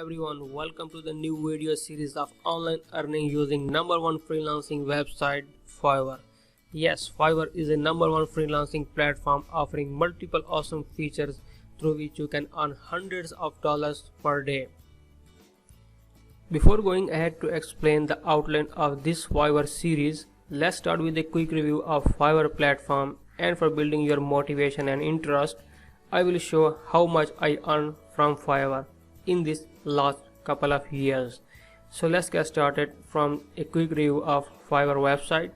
everyone, welcome to the new video series of online earning using number one freelancing website Fiverr. Yes, Fiverr is a number one freelancing platform offering multiple awesome features through which you can earn hundreds of dollars per day. Before going ahead to explain the outline of this Fiverr series, let's start with a quick review of Fiverr platform, and for building your motivation and interest, I will show how much I earn from Fiverr in this last couple of years. So let's get started from a quick review of Fiverr website.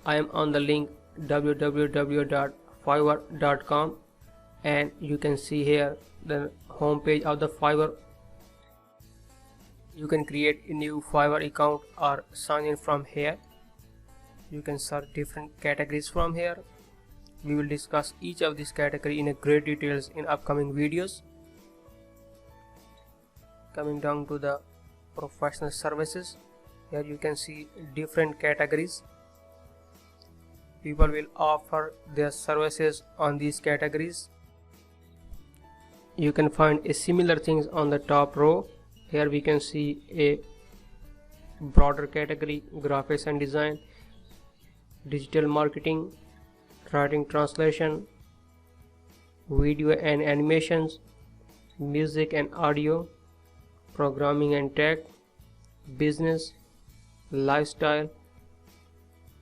I am on the link www.fiverr.com, and you can see here the home page of the Fiverr. You can create a new Fiverr account or sign in from here. You can search different categories from here. We will discuss each of these categories in a great details in upcoming videos. Coming down to the professional services, here you can see different categories. People will offer their services on these categories. You can find a similar things on the top row. Here we can see a broader category: graphics and design, digital marketing, writing translation, video and animations, music and audio, programming and tech, business, lifestyle,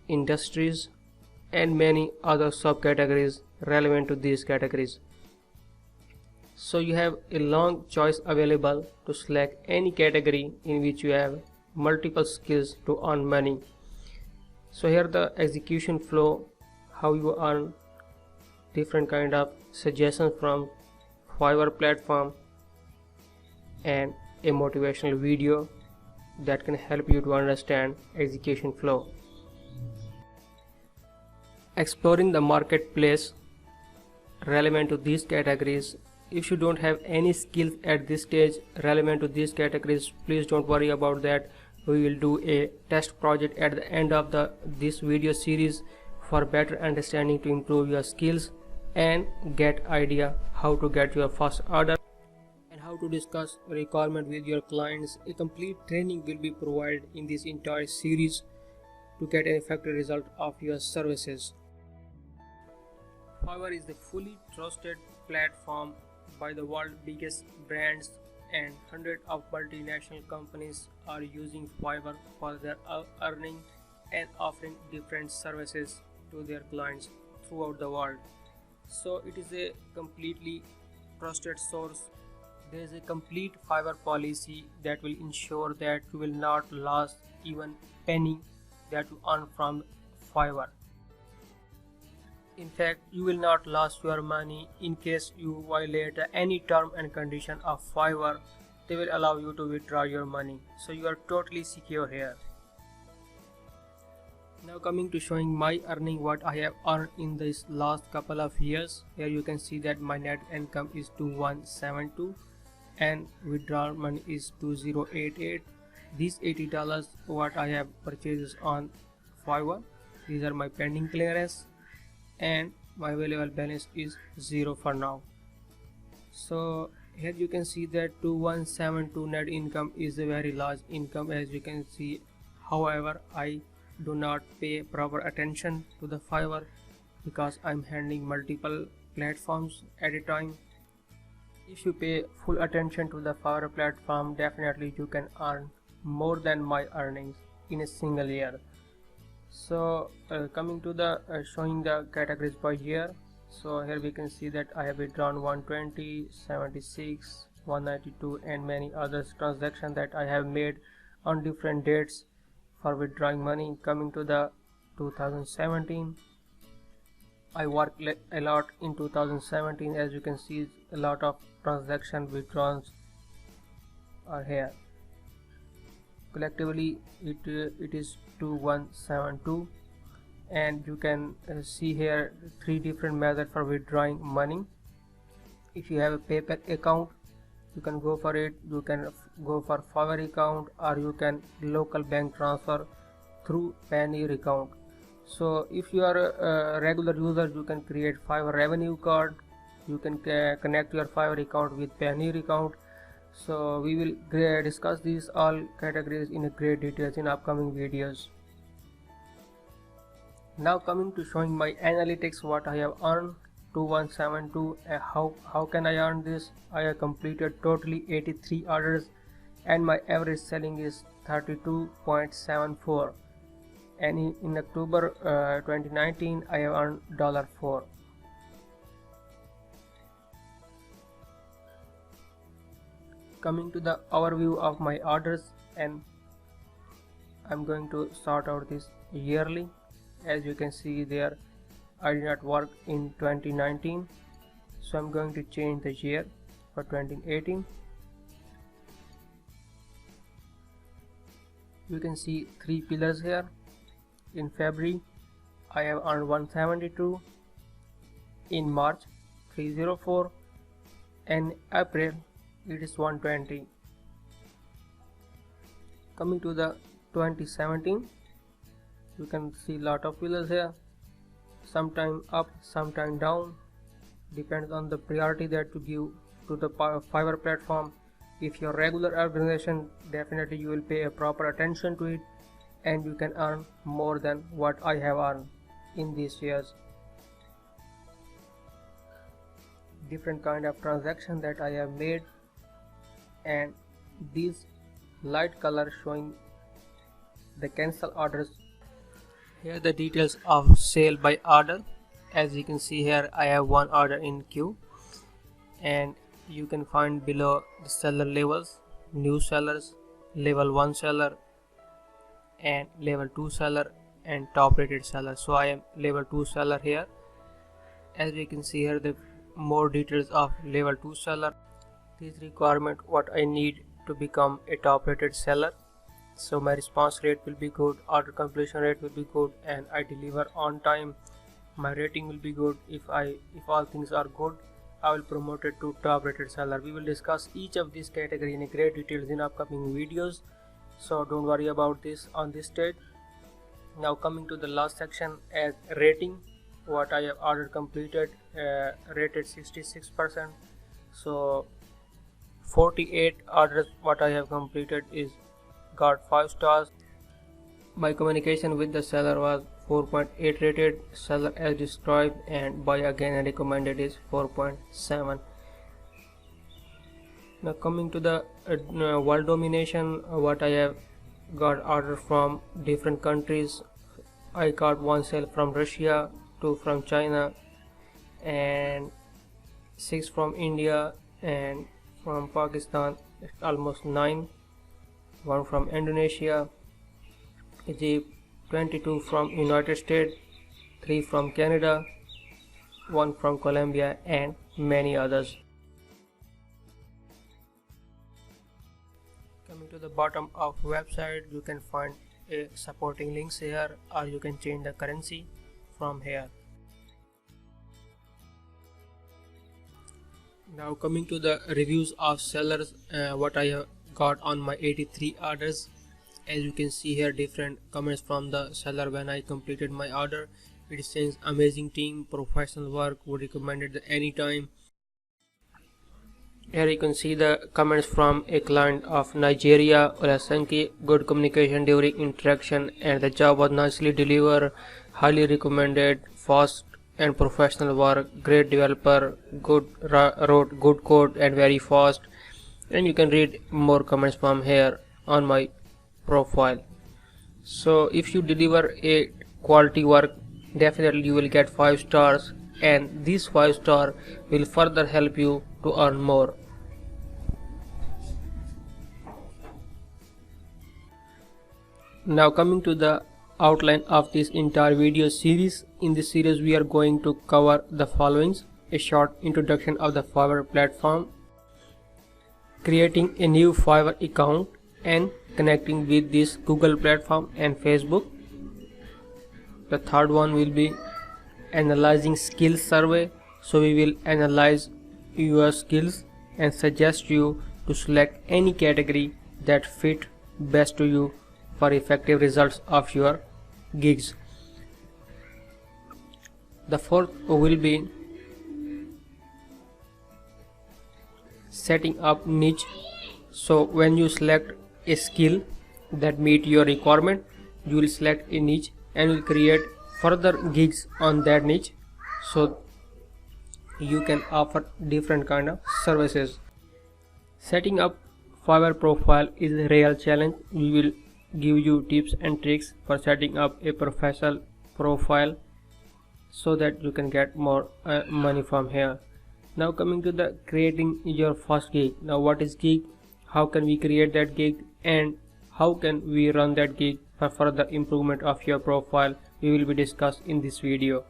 industries, and many other subcategories relevant to these categories. So you have a long choice available to select any category in which you have multiple skills to earn money. So here the execution flow, how you earn, different kind of suggestions from Fiverr platform, and a motivational video that can help you to understand execution flow. Exploring the marketplace relevant to these categories. If you don't have any skills at this stage relevant to these categories, please don't worry about that. We will do a test project at the end of this video series for better understanding, to improve your skills and get idea how to get your first order and how to discuss requirement with your clients. A complete training will be provided in this entire series to get an effective result of your services. Fiverr is the fully trusted platform by the world's biggest brands, and hundreds of multinational companies are using Fiverr for their earning and offering different services to their clients throughout the world. So it is a completely trusted source. There is a complete Fiverr policy that will ensure that you will not lose even penny that you earn from Fiverr. In fact, you will not lose your money in case you violate any term and condition of Fiverr. They will allow you to withdraw your money, so you are totally secure here. Now coming to showing my earning, what I have earned in this last couple of years. Here you can see that my net income is 2172 and withdrawal money is 2088. These $80 what I have purchased on Fiverr. These are my pending clearance, and my available balance is 0 for now. So here you can see that 2172 net income is a very large income, as you can see. However, I do not pay proper attention to the Fiverr because I'm handling multiple platforms at a time. If you pay full attention to the Fiverr platform, definitely you can earn more than my earnings in a single year. So coming to the showing the categories by year. So here we can see that I have withdrawn 120, 76, 192 and many other transactions that I have made on different dates for withdrawing money. Coming to the 2017, I worked a lot in 2017. As you can see, a lot of transaction withdrawals are here. Collectively it is 2172, and you can see here 3 different methods for withdrawing money. If you have a PayPal account, you can go for it. You can go for Fiverr account, or you can local bank transfer through Payoneer account. So if you are a regular user, you can create Fiverr revenue card. You can connect your Fiverr account with Payoneer account. So we will discuss these all categories in a great details in upcoming videos. Now coming to showing my analytics, what I have earned 2172. How can I earn this? I have completed totally 83 orders and my average selling is 32.74, and in October 2019 I have earned $4. Coming to the overview of my orders, and I'm going to sort out this yearly. As you can see there, I did not work in 2019, so I'm going to change the year for 2018. You can see 3 pillars here. In February I have earned 172, in March 304, and April it is 120. Coming to the 2017, you can see lot of pillars here, sometime up, sometime down, depends on the priority that you give to the Fiverr platform. If you're a regular organization, definitely you will pay a proper attention to it, and you can earn more than what I have earned in these years. Different kind of transaction that I have made, and these light color showing the cancel orders. Here the details of sale by order. As you can see here, I have one order in queue, and you can find below the seller levels: new sellers, level 1 seller, and level 2 seller, and top rated seller. So I am level 2 seller here. As you can see here, the more details of level 2 seller. This requirement what I need to become a top rated seller. So my response rate will be good, order completion rate will be good, and I deliver on time. My rating will be good. If all things are good, I will promote it to top rated seller. We will discuss each of these category in great details in upcoming videos, so don't worry about this on this stage. Now coming to the last section as rating, what I have order completed, rated 66%. So 48 orders what I have completed is got 5 stars. My communication with the seller was 4.8 rated, seller as described, and buy again and recommended is 4.7. Now coming to the world domination, what I have got order from different countries. I got 1 sale from Russia, 2 from China, and 6 from India, and from Pakistan almost 9, 1 from Indonesia, Egypt, 22 from United States, 3 from Canada, 1 from Colombia, and many others. Coming to the bottom of website, you can find supporting links here, or you can change the currency from here. Now coming to the reviews of sellers, what I have got on my 83 orders. As you can see here, different comments from the seller when I completed my order. It says amazing team, professional work, would recommend it anytime. Here you can see the comments from a client of Nigeria, Olasanki. Good communication during interaction, and the job was nicely delivered, highly recommended, fast and professional work, great developer, wrote good code and very fast. And you can read more comments from here on my profile. So if you deliver a quality work, definitely you will get 5 stars, and these 5 stars will further help you to earn more. Now coming to the outline of this entire video series. In this series we are going to cover the followings: a short introduction of the Fiverr platform, creating a new Fiverr account and connecting with this Google platform and Facebook. The third one will be analyzing skills survey. So we will analyze your skills and suggest you to select any category that fit best to you for effective results of your gigs. The fourth will be setting up niche So when you select a skill that meet your requirement, you will select a niche and will create further gigs on that niche, so you can offer different kind of services. Setting up Fiverr profile is a real challenge. We will give you tips and tricks for setting up a professional profile so that you can get more money from here. Now coming to the creating your first gig. Now what is gig, how can we create that gig, and how can we run that gig for further improvement of your profile, we will be discussed in this video.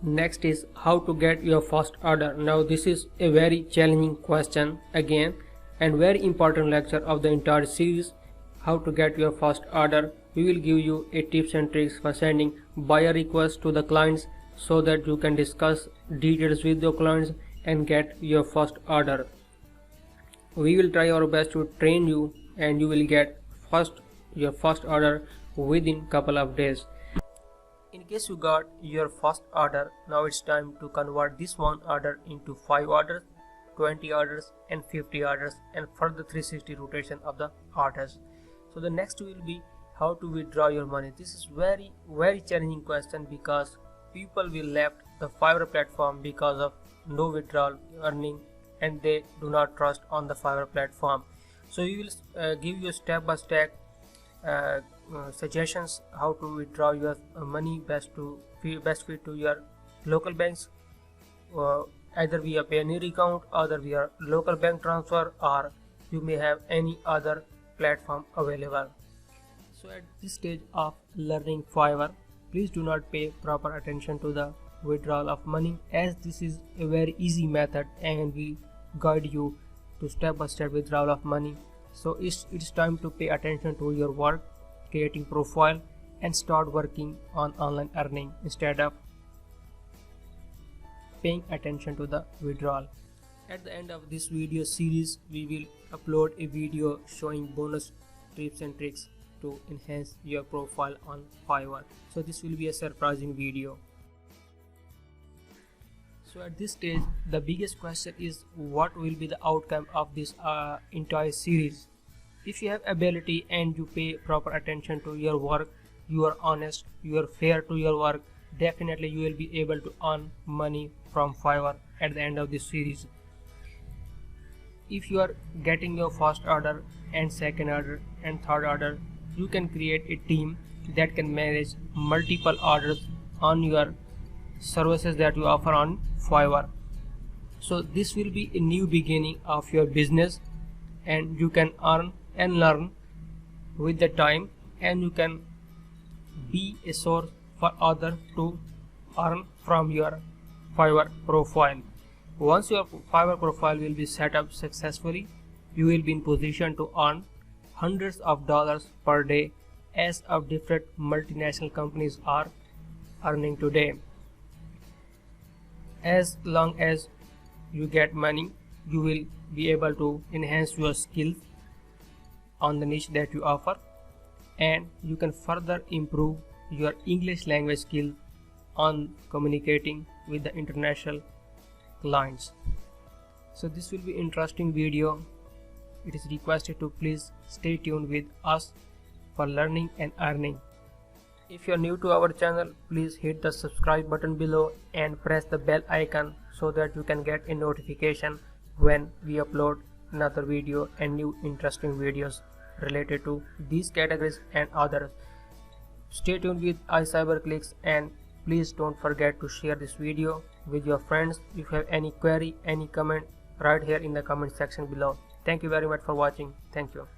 Next is how to get your first order. Now this is a very challenging question again and very important lecture of the entire series. How to get your first order. We will give you a tips and tricks for sending buyer requests to the clients so that you can discuss details with your clients and get your first order. We will try our best to train you and you will get your first order within couple of days. In case you got your first order, now it's time to convert this one order into 5 orders, 20 orders and 50 orders and further 360 rotation of the orders. So the next will be how to withdraw your money. This is very challenging question because people will left the Fiverr platform because of no withdrawal earning and they do not trust on the Fiverr platform. So we will give you step by step suggestions how to withdraw your money best fit to your local banks, either via Payoneer account, either via local bank transfer, or you may have any other platform available. So at this stage of learning Fiverr, please do not pay proper attention to the withdrawal of money, as this is a very easy method and we guide you to step-by-step withdrawal of money. So it's time to pay attention to your work, creating profile and start working on online earning instead of paying attention to the withdrawal. At the end of this video series, we will upload a video showing bonus tips and tricks to enhance your profile on Fiverr. So this will be a surprising video. So at this stage, the biggest question is what will be the outcome of this entire series. If you have ability and you pay proper attention to your work, you are honest, you are fair to your work, definitely you will be able to earn money from Fiverr at the end of this series. If you are getting your first order and second order and third order, you can create a team that can manage multiple orders on your services that you offer on Fiverr. So this will be a new beginning of your business and you can earn and learn with the time, and you can be a source for others to earn from your Fiverr profile. Once your Fiverr profile will be set up successfully, you will be in position to earn hundreds of dollars per day, as of different multinational companies are earning today. As long as you get money, you will be able to enhance your skills on the niche that you offer, and you can further improve your English language skill on communicating with the international clients. So this will be interesting video. It is requested to please stay tuned with us for learning and earning. If you are new to our channel, please hit the subscribe button below and press the bell icon so that you can get a notification when we upload another video and new interesting videos related to these categories and others. Stay tuned with iCyberClicks, and please don't forget to share this video with your friends. If you have any query, any comment, write here in the comment section below. Thank you very much for watching. Thank you.